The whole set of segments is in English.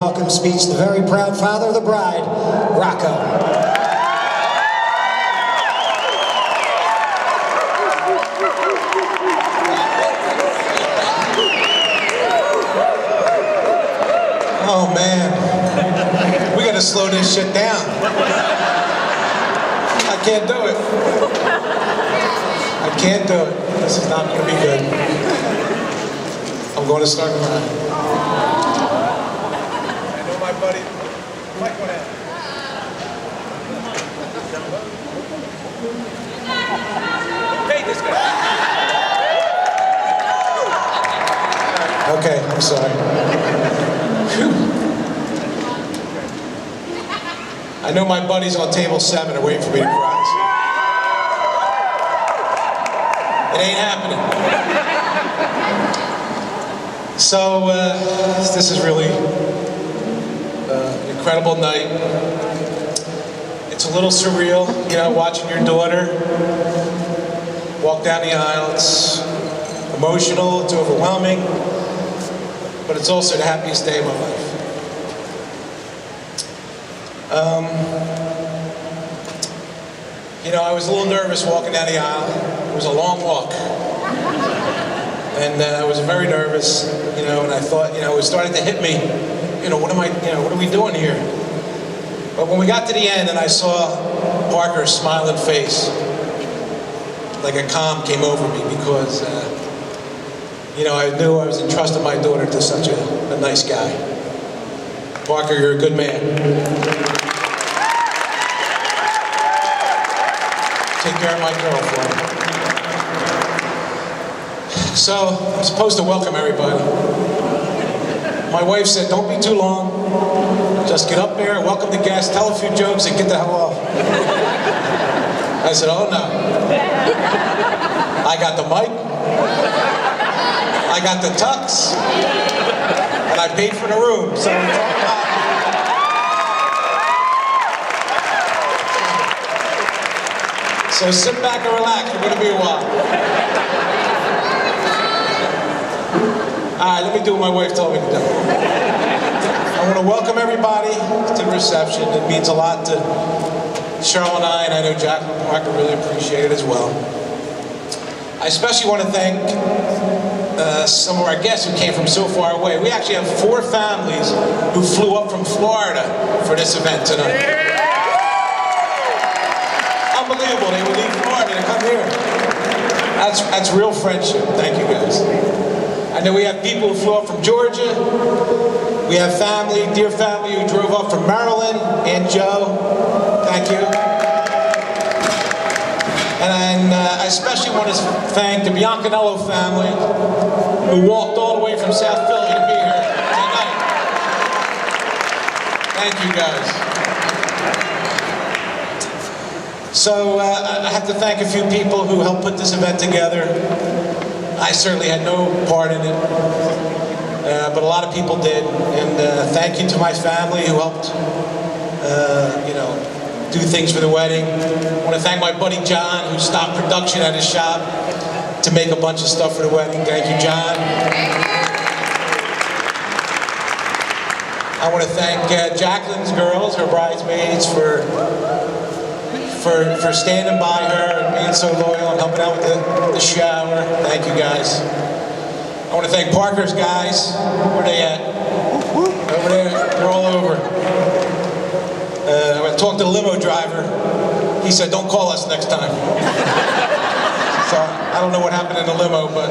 Welcome speech, the very proud father of the bride, Rocco. Oh man, we gotta slow this shit down. I can't do it. I can't do it. This is not gonna be good. I'm going to start crying. My buddy, Mike went out. Hey, this guy. Okay, I'm sorry. Whew. I know my buddies on table 7 are waiting for me to cry. It ain't happening. So, this is really incredible night. It's a little surreal, you know, watching your daughter walk down the aisle. It's emotional, it's overwhelming, but it's also the happiest day of my life. You know, I was a little nervous walking down the aisle. It was a long walk. And I was very nervous, you know, and I thought, you know, it was starting to hit me. You know, what are we doing here? But when we got to the end and I saw Parker's smiling face, like a calm came over me because, you know, I knew I was entrusting my daughter to such a nice guy. Parker, you're a good man. Take care of my girl for me. So, I'm supposed to welcome everybody. My wife said, don't be too long. Just get up there, welcome the guests, tell a few jokes, and get the hell off. I said, oh no. I got the mic, I got the tux, and I paid for the room, so it's all about me. So sit back and relax, we're going to be a while. All right, let me do what my wife told me to do. I want to welcome everybody to the reception. It means a lot to Cheryl and I know Jacqueline Parker really appreciate it as well. I especially want to thank some of our guests who came from so far away. We actually have 4 families who flew up from Florida for this event tonight. Unbelievable, they would leave Florida to come here. That's real friendship. Thank you guys. I know we have people who flew up from Georgia. We have family, dear family, who drove up from Maryland. Aunt Joe, thank you. And I especially want to thank the Biancanello family, who walked all the way from South Philly to be here tonight. Thank you guys. So I have to thank a few people who helped put this event together. I certainly had no part in it, but a lot of people did. And thank you to my family who helped, you know, do things for the wedding. I want to thank my buddy John, who stopped production at his shop to make a bunch of stuff for the wedding. Thank you, John. I want to thank Jacqueline's girls, her bridesmaids, for standing by her and being so loyal and helping out with the shower. Thank you guys. I want to thank Parker's guys. Where are they at? Over there. They're all over. I talked to the limo driver. He said, don't call us next time. So I don't know what happened in the limo, but...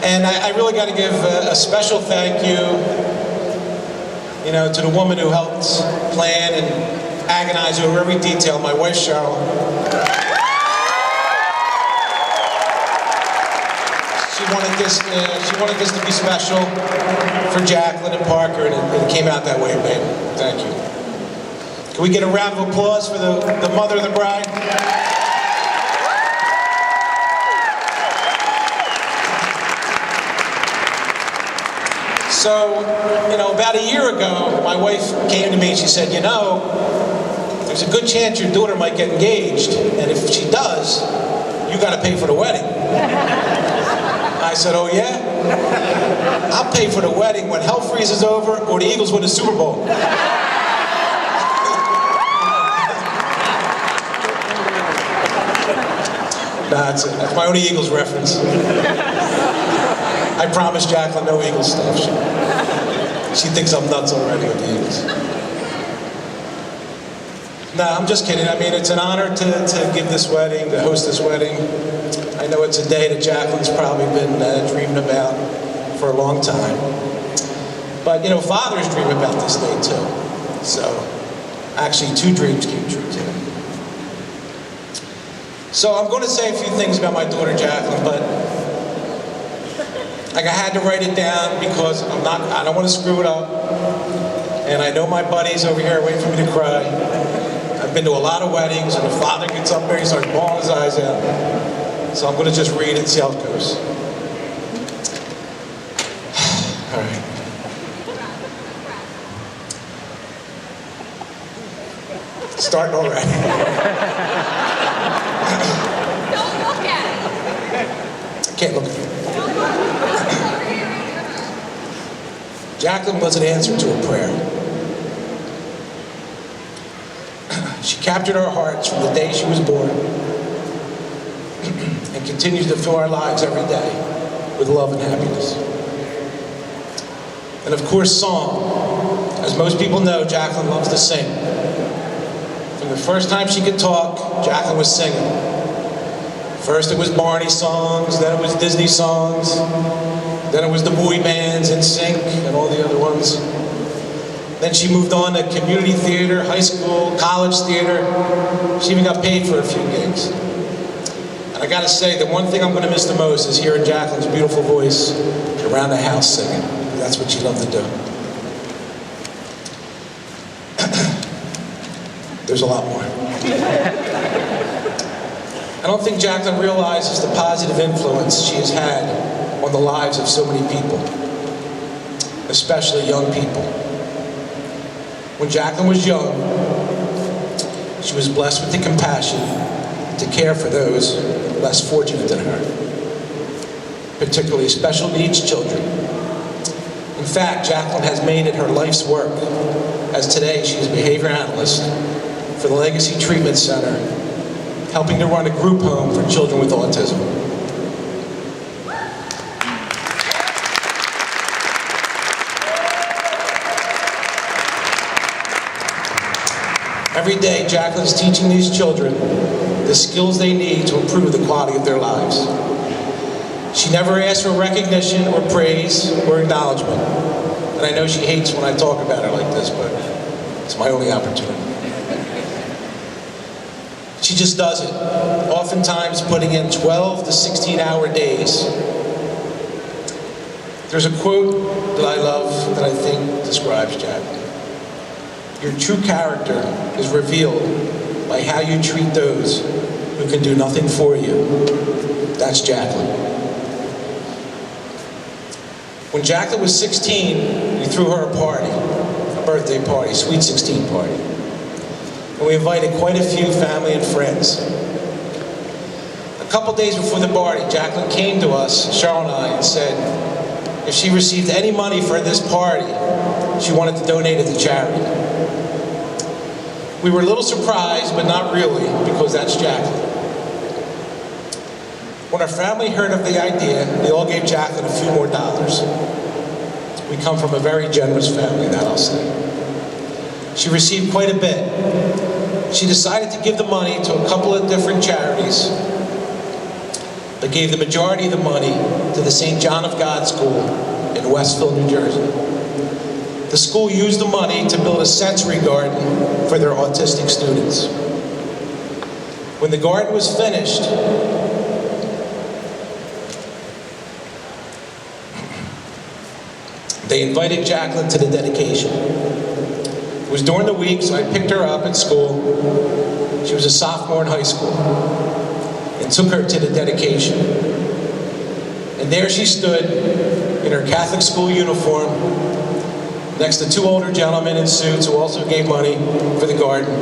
And I really got to give a special thank you know, to the woman who helped plan and agonize over every detail, my wife Cheryl. She wanted this to be special for Jacqueline and Parker, and it came out that way, babe. Thank you. Can we get a round of applause for the mother of the bride? So, you know, about a year ago, my wife came to me and she said, you know, there's a good chance your daughter might get engaged, and if she does, you got to pay for the wedding. I said, oh yeah? I'll pay for the wedding when hell freezes over or the Eagles win the Super Bowl. Nah, that's my only Eagles reference. I promised Jacqueline no Eagles stuff. She thinks I'm nuts already with the Eagles. Nah, I'm just kidding. I mean, it's an honor to give this wedding, to host this wedding. I know it's a day that Jacqueline's probably been dreaming about for a long time. But, you know, fathers dream about this day too. So, actually, 2 dreams came true today. So I'm going to say a few things about my daughter Jacqueline, but like I had to write it down because I don't want to screw it up. And I know my buddies over here are waiting for me to cry. I've been to a lot of weddings, and the father gets up there, he starts bawling his eyes out. So I'm going to just read it and see how it goes. All right. Starting already. Don't look at it. Can't look at it. Jacqueline was an answer to a prayer. She captured our hearts from the day she was born and continues to fill our lives every day with love and happiness. And of course, song. As most people know, Jacqueline loves to sing. From the first time she could talk, Jacqueline was singing. First it was Barney songs, then it was Disney songs, then it was the boy bands, NSYNC, and all the other ones. Then she moved on to community theater, high school, college theater. She even got paid for a few gigs. And I gotta say, the one thing I'm gonna miss the most is hearing Jacqueline's beautiful voice around the house singing. That's what she loved to do. There's a lot more. I don't think Jacqueline realizes the positive influence she has had on the lives of so many people, especially young people. When Jacqueline was young, she was blessed with the compassion to care for those less fortunate than her, particularly special needs children. In fact, Jacqueline has made it her life's work, as today she is a behavior analyst for the Legacy Treatment Center, helping to run a group home for children with autism. Every day, Jacqueline is teaching these children the skills they need to improve the quality of their lives. She never asks for recognition or praise or acknowledgement. And I know she hates when I talk about her like this, but it's my only opportunity. She just does it, oftentimes putting in 12 to 16-hour days. There's a quote that I love that I think describes Jacqueline. Your true character is revealed by how you treat those who can do nothing for you. That's Jacqueline. When Jacqueline was 16, we threw her a party, a birthday party, Sweet 16 party. And we invited quite a few family and friends. A couple days before the party, Jacqueline came to us, Cheryl and I, and said if she received any money for this party, she wanted to donate it to charity. We were a little surprised, but not really, because that's Jacqueline. When our family heard of the idea, they all gave Jacqueline a few more dollars. We come from a very generous family, that I'll say. She received quite a bit. She decided to give the money to a couple of different charities, but gave the majority of the money to the St. John of God School in Westville, New Jersey. The school used the money to build a sensory garden for their autistic students. When the garden was finished, they invited Jacqueline to the dedication. It was during the week, so I picked her up at school. She was a sophomore in high school, and took her to the dedication. And there she stood in her Catholic school uniform, next to 2 older gentlemen in suits who also gave money for the garden,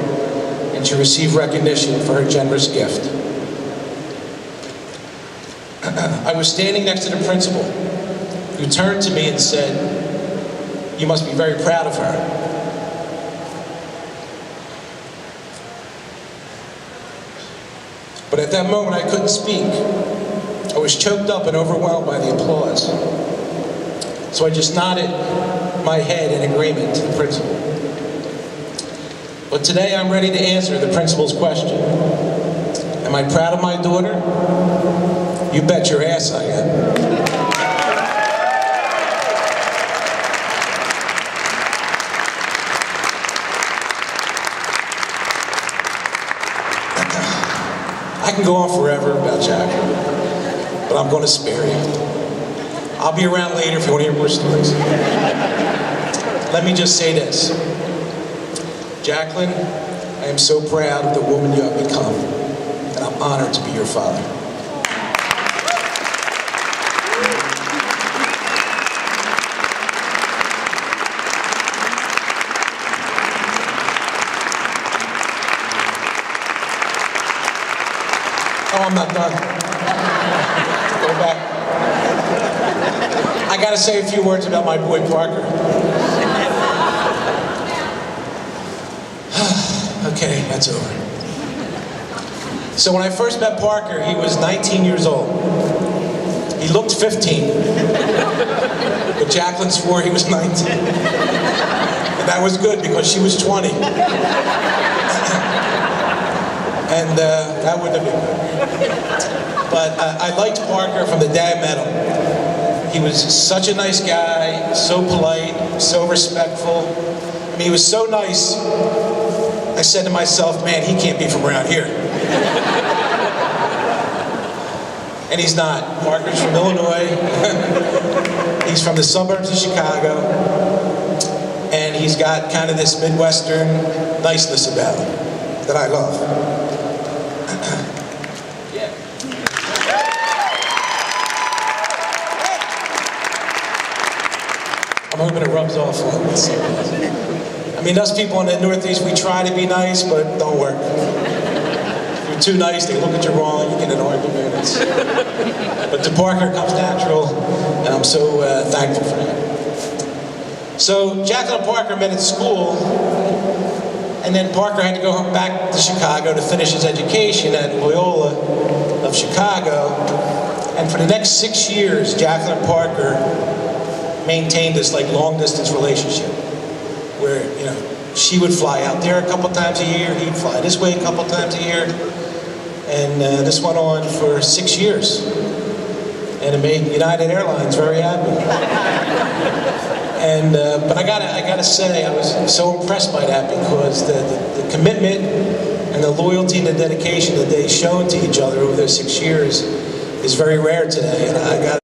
and she received recognition for her generous gift. I was standing next to the principal, who turned to me and said, "You must be very proud of her." But at that moment, I couldn't speak. I was choked up and overwhelmed by the applause. So I just nodded my head in agreement to the principal. But today I'm ready to answer the principal's question. Am I proud of my daughter? You bet your ass I am. I can go on forever about Jacqueline, but I'm going to spare you. I'll be around later if you want to hear more stories. Let me just say this. Jacqueline, I am so proud of the woman you have become, and I'm honored to be your father. Oh, I'm not done. Go back. I gotta say a few words about my boy Parker. Okay, that's over. So when I first met Parker, he was 19 years old. He looked 15. But Jacqueline swore he was 19. And that was good because she was 20. And that wouldn't have been good. But I liked Parker from the day I met him. He was such a nice guy, so polite, so respectful. I mean, he was so nice, I said to myself, man, he can't be from around here. And he's not. Parker's from Illinois. He's from the suburbs of Chicago. And he's got kind of this Midwestern niceness about him that I love. I'm hoping it rubs off on us. I mean, us people in the Northeast, we try to be nice, but it don't work. If you're too nice, they look at you wrong, you get an argument. But to Parker, it comes natural, and I'm so thankful for that. So Jacqueline and Parker met at school, and then Parker had to go back to Chicago to finish his education at Loyola of Chicago. And for the next 6 years, Jacqueline and Parker maintained this like long distance relationship where, you know, she would fly out there a couple times a year, he'd fly this way a couple times a year, and this went on for 6 years, and it made United Airlines very happy. And but I gotta say, I was so impressed by that because the commitment and the loyalty and the dedication that they've shown to each other over those 6 years is very rare today, and I got